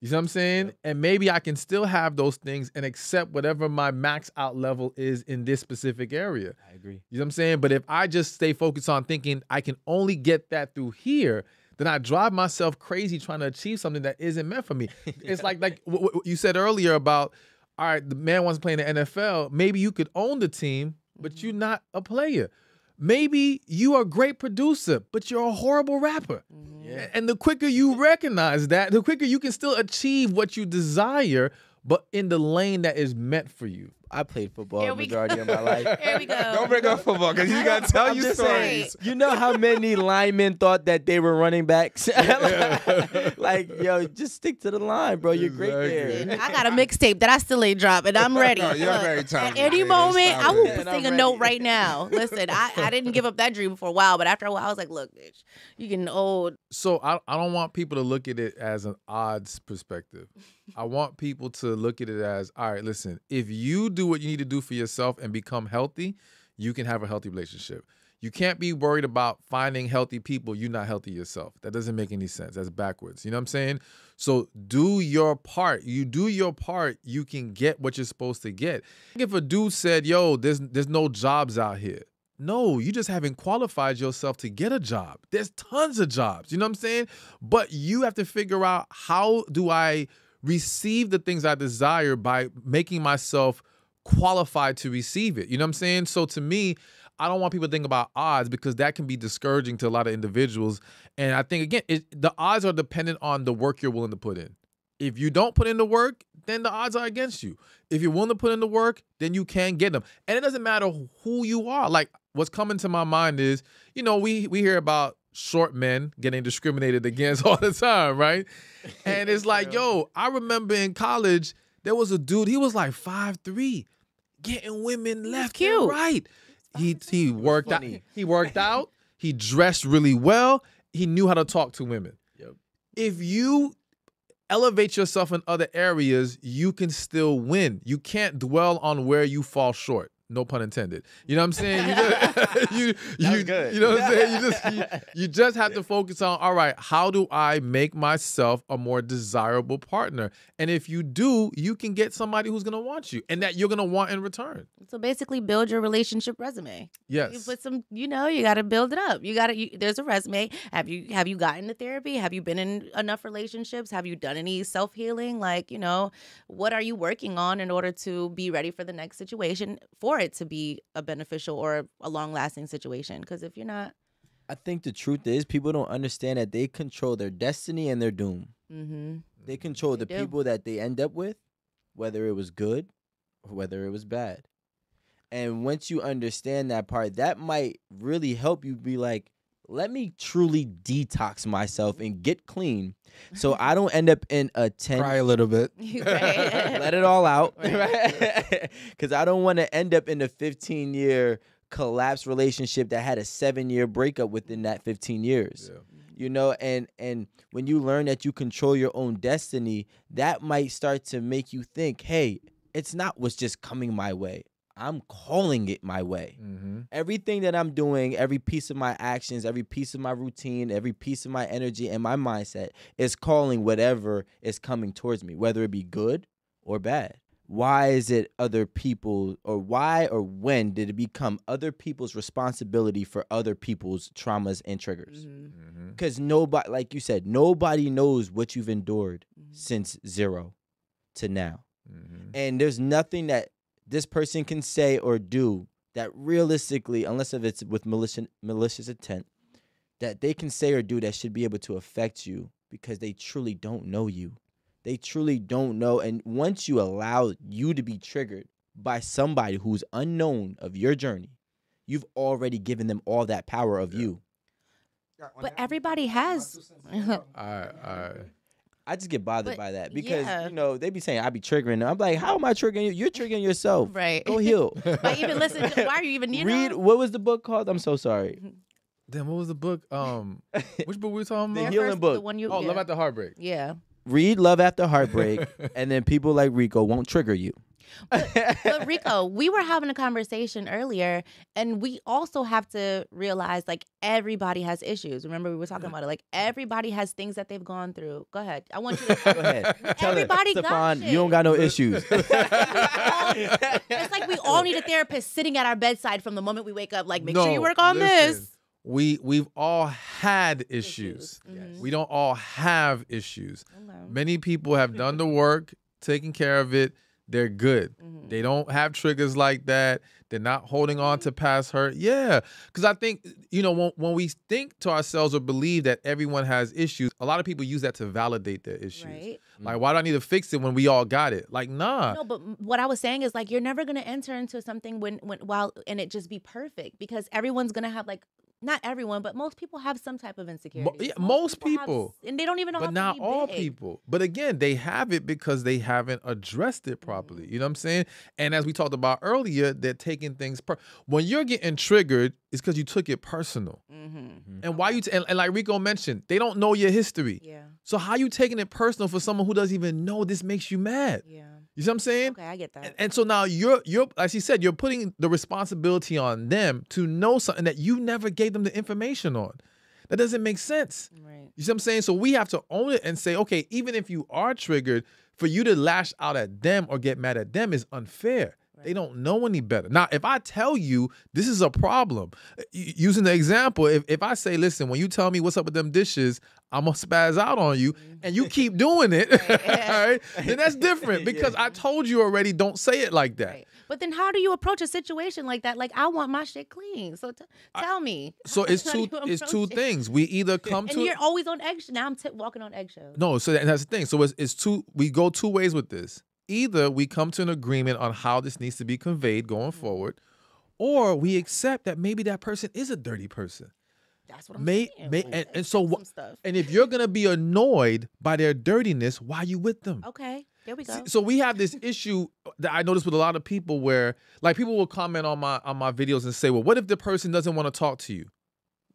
You see what I'm saying? And maybe I can still have those things and accept whatever my max out level is in this specific area. I agree. You know what I'm saying? But if I just stay focused on thinking I can only get that through here, then I drive myself crazy trying to achieve something that isn't meant for me. It's like what you said earlier about, all right, the man wants to play in the NFL. Maybe you could own the team, but you're not a player. Maybe you are a great producer, but you're a horrible rapper. And the quicker you recognize that, the quicker you can still achieve what you desire, but in the lane that is meant for you. I played football majority of my life. Here we go. Don't bring up football, because you got to tell you stories. You know how many linemen thought that they were running backs? Like, yo, just stick to the line, bro. You're great there. I got a mixtape that I still ain't dropped, and I'm ready. No, you're very talented. At any moment, I will And I'm sing a ready. note right now. Listen, I didn't give up that dream for a while, but after a while, I was like, look, bitch, you getting old. So I don't want people to look at it as an odds perspective. I want people to look at it as, all right, listen, if you do what you need to do for yourself and become healthy, you can have a healthy relationship. You can't be worried about finding healthy people. You're not healthy yourself. That doesn't make any sense. That's backwards. You know what I'm saying? So do your part. You do your part, you can get what you're supposed to get. If a dude said, yo, there's no jobs out here, No, you just haven't qualified yourself to get a job. There's tons of jobs, you know what I'm saying? But you have to figure out, how do I receive the things I desire by making myself qualified to receive it? You know what I'm saying? So to me, I don't want people to think about odds, because that can be discouraging to a lot of individuals. And I think, again, the odds are dependent on the work you're willing to put in. If you don't put in the work, then the odds are against you. If you're willing to put in the work, then you can get them. And it doesn't matter who you are. Like, what's coming to my mind is, we hear about short men getting discriminated against all the time, right? And it's like, yo, I remember in college, there was a dude, he was like 5'3", getting women left and right. He worked out. He worked out. He dressed really well. He knew how to talk to women. Yep. If you elevate yourself in other areas, you can still win. You can't dwell on where you fall short. No pun intended. You know what I'm saying? Good. You know what I'm saying? You just have to focus on, all right, how do I make myself a more desirable partner? And if you do, you can get somebody who's going to want you and that you're going to want in return. So basically build your relationship resume. Yes. You put some, you got to build it up. There's a resume. Have you gotten to therapy? Have you been in enough relationships? Have you done any self-healing? Like, what are you working on in order to be ready for the next situation, for it to be a beneficial or a long-lasting situation? Because if you're not, I think the truth is, people don't understand that they control their destiny and their doom. mm-hmm. They control the people that they end up with, whether it was good or whether it was bad. And once you understand that part, that might really help you be like, let me truly detox myself and get clean, so I don't end up in a 10. Cry a little bit. Let it all out, right? Because I don't want to end up in a 15-year collapsed relationship that had a 7-year breakup within that 15 years. Yeah. And when you learn that you control your own destiny, that might start to make you think, hey, it's not what's just coming my way. I'm calling it my way. Mm-hmm. Everything that I'm doing, every piece of my actions, every piece of my routine, every piece of my energy and my mindset is calling whatever is coming towards me, whether it be good or bad. Why is it other people, or why or when did it become other people's responsibility for other people's traumas and triggers? Because nobody, like you said, nobody knows what you've endured since 0 to now. And there's nothing that this person can say or do that realistically, unless if it's with malicious intent, that they can say or do that should be able to affect you, because they truly don't know you. They truly don't know. And once you allow you to be triggered by somebody who's unknown of your journey, you've already given them all that power of you. But everybody has. I just get bothered by that, because they be saying I be triggering them. I'm like, how am I triggering you? You're triggering yourself. Right. Go heal. But even listen, why are you even read? What was the book called? I'm so sorry. Then what was the book? Which book were we talking about? The healing book. The one Love After Heartbreak. Yeah. Read Love After Heartbreak, and then people like Rico won't trigger you. But Rico, we were having a conversation earlier, and we also have to realize, like, everybody has issues. Remember, we were talking about it. Like, everybody has things that they've gone through. Go ahead. I want you to Go ahead. Tell everybody got Stephan, shit. you don't got no issues. It's like we all need a therapist sitting at our bedside from the moment we wake up. Like, make sure you work on this. We've all had issues. Mm-hmm. We don't all have issues. Okay. Many people have done the work, taken care of it. They're good. Mm-hmm. They don't have triggers like that. They're not holding on to past hurt. Yeah. Because I think, when we think to ourselves or believe that everyone has issues, a lot of people use that to validate their issues. Right. Like, why do I need to fix it when we all got it? Like, nah. No, but what I was saying is, like, you're never going to enter into something and it just be perfect, because everyone's going to have, like, not everyone, but most people have some type of insecurity. Most people. And they don't even know how but to not be all big. people. But again, they have it because they haven't addressed it properly. You know what I'm saying? And as we talked about earlier, they're taking things when you're getting triggered, it's because you took it personal. And why and like Rico mentioned, they don't know your history. Yeah. So how you taking it personal for someone who doesn't even know this makes you mad? Yeah. You see what I'm saying? Okay, I get that. And so now you're as she said, you're putting the responsibility on them to know something that you never gave them the information on. That doesn't make sense. Right. You see what I'm saying? So we have to own it and say, okay, even if you are triggered, for you to lash out at them or get mad at them is unfair. They don't know any better. Now, if I tell you this is a problem, using the example, if I say, listen, when you tell me what's up with them dishes, I'm going to spaz out on you, and you keep doing it, right, then that's different because I told you already, don't say it like that. Right. But then how do you approach a situation like that? Like, I want my shit clean. So tell me. So it's How do two you it's two approach it? things. We either come And to you're always on eggshells. Now I'm walking on eggshells. No, so that's the thing. So it's two. We go two ways with this. Either we come to an agreement on how this needs to be conveyed going forward, or we accept that maybe that person is a dirty person. That's what I'm saying. And so and if you're gonna be annoyed by their dirtiness, why are you with them? Okay, there we go. So we have this issue that I notice with a lot of people where, like, people will comment on my videos and say, well, what if the person doesn't want to talk to you?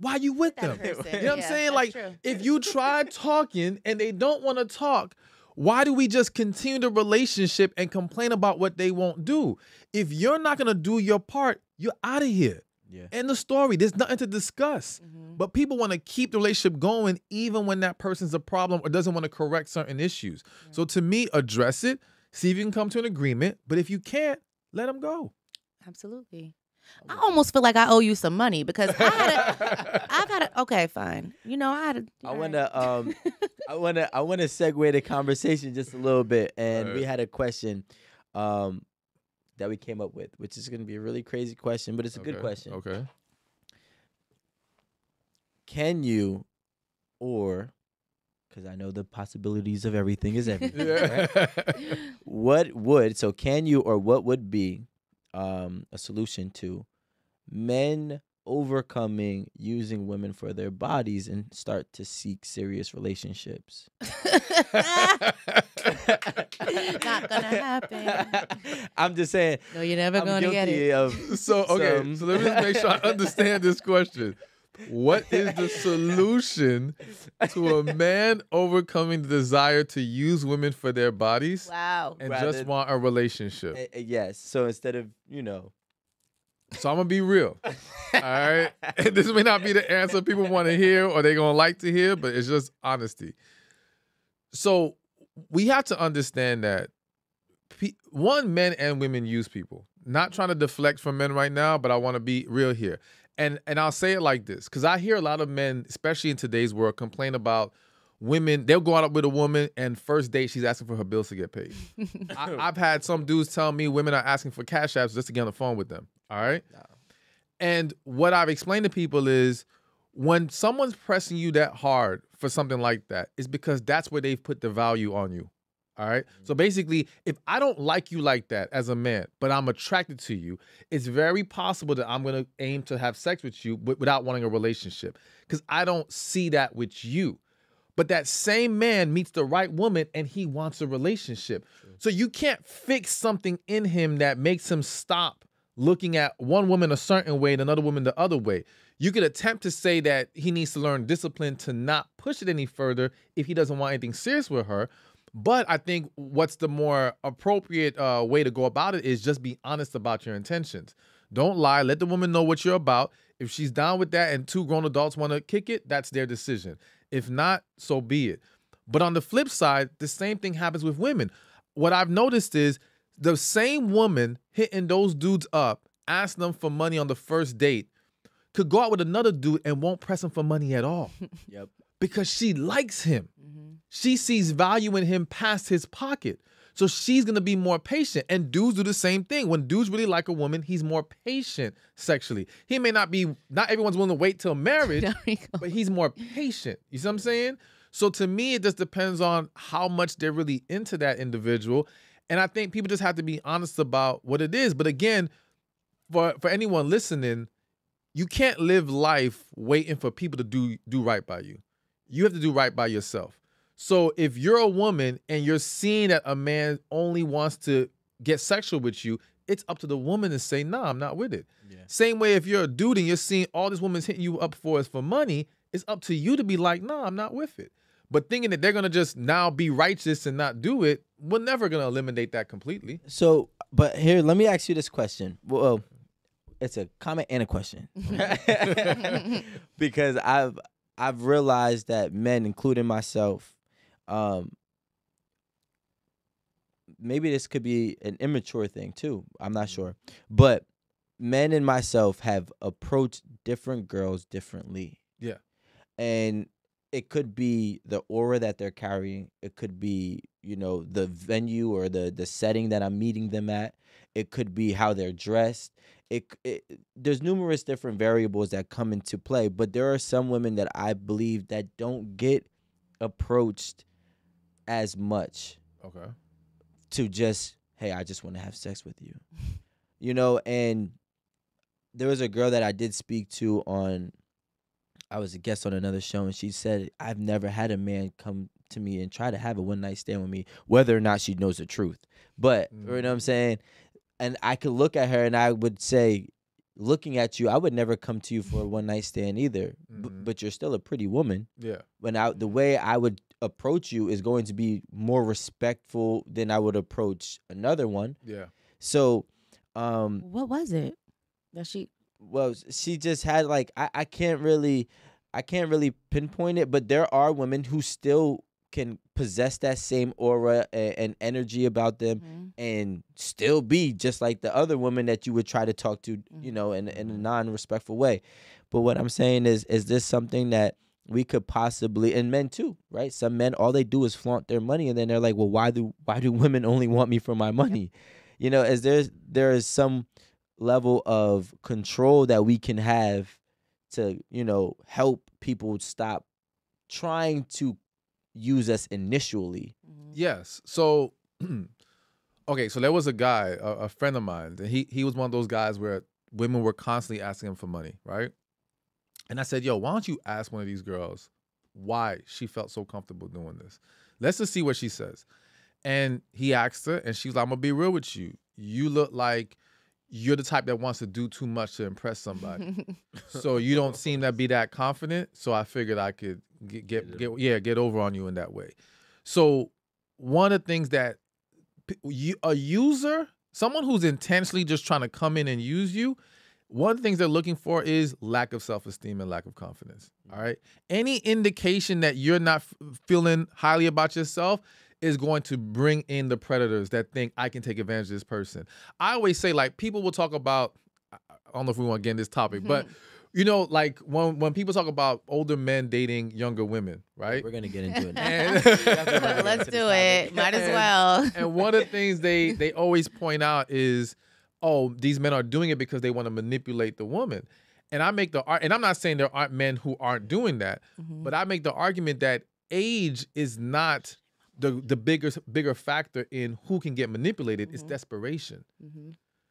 Why are you with them? Person. You know what I'm saying? That's Like, true. if you try talking and they don't want to talk, why do we just continue the relationship and complain about what they won't do? If you're not going to do your part, you're out of here. Yeah. End the story. There's nothing to discuss. Mm-hmm. But people want to keep the relationship going even when that person's a problem or doesn't want to correct certain issues. Yeah. So to me, address it, see if you can come to an agreement. But if you can't, let them go. Absolutely. I almost feel like I owe you some money because I've had a, okay, fine. You know, I wanna segue the conversation just a little bit, and we had a question that we came up with, which is gonna be a really crazy question, but it's a good question. Okay. Can you, or because I know the possibilities of everything is everything. Right? Can you or what would be a solution to men overcoming using women for their bodies and start to seek serious relationships? Not gonna happen. I'm just saying. No, you're never I'm gonna get guilty it. of So let me just make sure I understand this question. What is the solution to a man overcoming the desire to use women for their bodies Wow. and Rather- just want a relationship? Yes. So instead of, So I'm gonna be real. All right. And this may not be the answer people want to hear or they're gonna like to hear, but it's just honesty. So we have to understand that men and women use people. Not trying to deflect from men right now, but I want to be real here. And I'll say it like this, because I hear a lot of men, especially in today's world, complain about women. They'll go out with a woman and first date, she's asking for her bills to get paid. I've had some dudes tell me women are asking for cash apps just to get on the phone with them. All right. No. And what I've explained to people is when someone's pressing you that hard for something like that, it's because that's where they've put the value on you. All right. Mm-hmm. So basically, if I don't like you like that as a man, but I'm attracted to you, it's very possible that I'm going to aim to have sex with you without wanting a relationship because I don't see that with you. But that same man meets the right woman and he wants a relationship. Sure. So you can't fix something in him that makes him stop looking at one woman a certain way and another woman the other way. You could attempt to say that he needs to learn discipline to not push it any further if he doesn't want anything serious with her. But I think what's the more appropriate way to go about it is just be honest about your intentions. Don't lie. Let the woman know what you're about. If she's down with that and two grown adults want to kick it, that's their decision. If not, so be it. But on the flip side, the same thing happens with women. What I've noticed is the same woman hitting those dudes up, asking them for money on the first date, could go out with another dude and won't press him for money at all. Yep. Because she likes him. Mm-hmm. She sees value in him past his pocket. So she's going to be more patient. And dudes do the same thing. When dudes really like a woman, he's more patient sexually. He may not everyone's willing to wait till marriage, but he's more patient. You see what I'm saying? So to me, it just depends on how much they're really into that individual. And I think people just have to be honest about what it is. But again, for anyone listening, you can't live life waiting for people to do right by you. You have to do right by yourself. So if you're a woman and you're seeing that a man only wants to get sexual with you, it's up to the woman to say, nah, I'm not with it. Yeah. Same way if you're a dude and you're seeing all this woman's hitting you up for is for money, it's up to you to be like, nah, I'm not with it. But thinking that they're going to just now be righteous and not do it, we're never going to eliminate that completely. So, but here, let me ask you this question. Well, it's a comment and a question. Because I've realized that men, including myself, maybe this could be an immature thing too. I'm not sure, but men and myself have approached different girls differently. Yeah. And it could be the aura that they're carrying. It could be, you know, the venue or the setting that I'm meeting them at. It could be how they're dressed. There's numerous different variables that come into play, but there are some women that I believe that don't get approached as much. Okay. To just, hey, I just want to have sex with you. You know, and there was a girl that I did speak to on, I was a guest on another show, and she said, I've never had a man come to me and try to have a one-night stand with me, whether or not she knows the truth. But, you know what I'm saying? And I could look at her and I would say, looking at you, I would never come to you for a one-night stand either. But you're still a pretty woman. Yeah. But the way I would approach you is going to be more respectful than I would approach another one. Yeah. So, what was it that she? Well, she just had like I can't really pinpoint it, but there are women who still can possess that same aura and energy about them and still be just like the other woman that you would try to talk to, you know, in a non-respectful way. But what I'm saying is this something that we could possibly, and men too, right? Some men, all they do is flaunt their money, and then they're like, well, why do women only want me for my money? Yep. You know, as there is some level of control that we can have to, you know, help people stop trying to use us initially. Yes. So, okay, so there was a guy, a friend of mine, and he was one of those guys where women were constantly asking him for money, right? And I said, yo, why don't you ask one of these girls why she felt so comfortable doing this? Let's just see what she says. And he asked her, and she was like, I'm going to be real with you. You look like you're the type that wants to do too much to impress somebody. So you don't seem to be that confident. So I figured I could get over on you in that way. So one of the things that a user, someone who's intentionally just trying to come in and use you, one of the things they're looking for is lack of self-esteem and lack of confidence. All right. Any indication that you're not feeling highly about yourself is going to bring in the predators that think I can take advantage of this person. I always say, like, people will talk about, I don't know if we want to get in this topic, but you know, like when people talk about older men dating younger women, right? We're gonna get into it now. Let's do it. Might as well. And one of the things they always point out is, oh, these men are doing it because they want to manipulate the woman. And I make and I'm not saying there aren't men who aren't doing that, but I make the argument that age is not the bigger factor in who can get manipulated. It's desperation.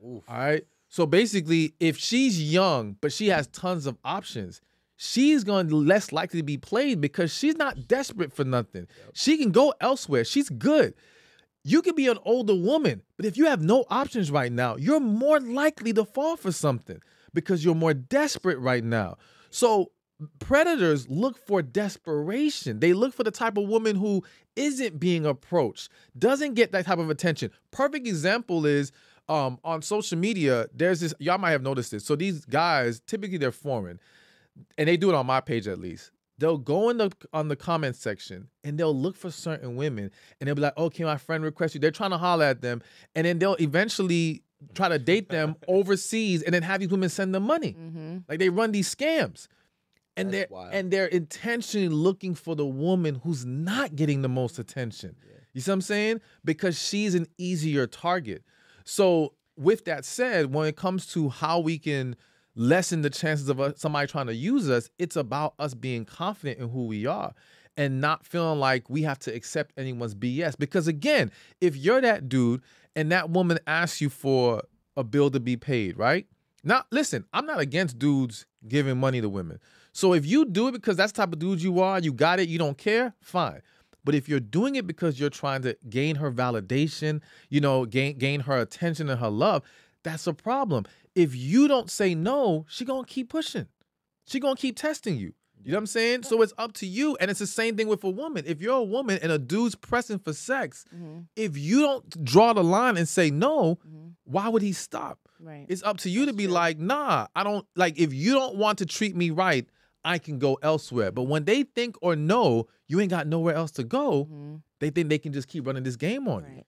All right. So basically, if she's young, but she has tons of options, she's going to be less likely to be played because she's not desperate for nothing. Yep. She can go elsewhere. She's good. You could be an older woman, but if you have no options right now, you're more likely to fall for something because you're more desperate right now. So predators look for desperation. They look for the type of woman who isn't being approached, doesn't get that type of attention. Perfect example is on social media, there's this, y'all might have noticed this. So these guys, typically they're foreign, and they do it on my page at least. They'll go on the comment section and they'll look for certain women and they'll be like, okay, my friend requests you. They're trying to holler at them, and then they'll eventually try to date them overseas and then have these women send them money. Like they run these scams. And they're intentionally looking for the woman who's not getting the most attention. You see what I'm saying? Because she's an easier target. So with that said, when it comes to how we can lessen the chances of somebody trying to use us, it's about us being confident in who we are and not feeling like we have to accept anyone's BS. Because again, if you're that dude and that woman asks you for a bill to be paid, right? Now, listen, I'm not against dudes giving money to women. So if you do it because that's the type of dude you are, you got it, you don't care, fine. But if you're doing it because you're trying to gain her validation, you know, gain her attention and her love, that's a problem. If you don't say no, she gonna keep pushing. She gonna keep testing you. You know what I'm saying? So it's up to you. And it's the same thing with a woman. If you're a woman and a dude's pressing for sex, if you don't draw the line and say no, why would he stop? Right. It's up to you to be like, nah, I don't, like, if you don't want to treat me right, I can go elsewhere. But when they think or know you ain't got nowhere else to go, they think they can just keep running this game on you.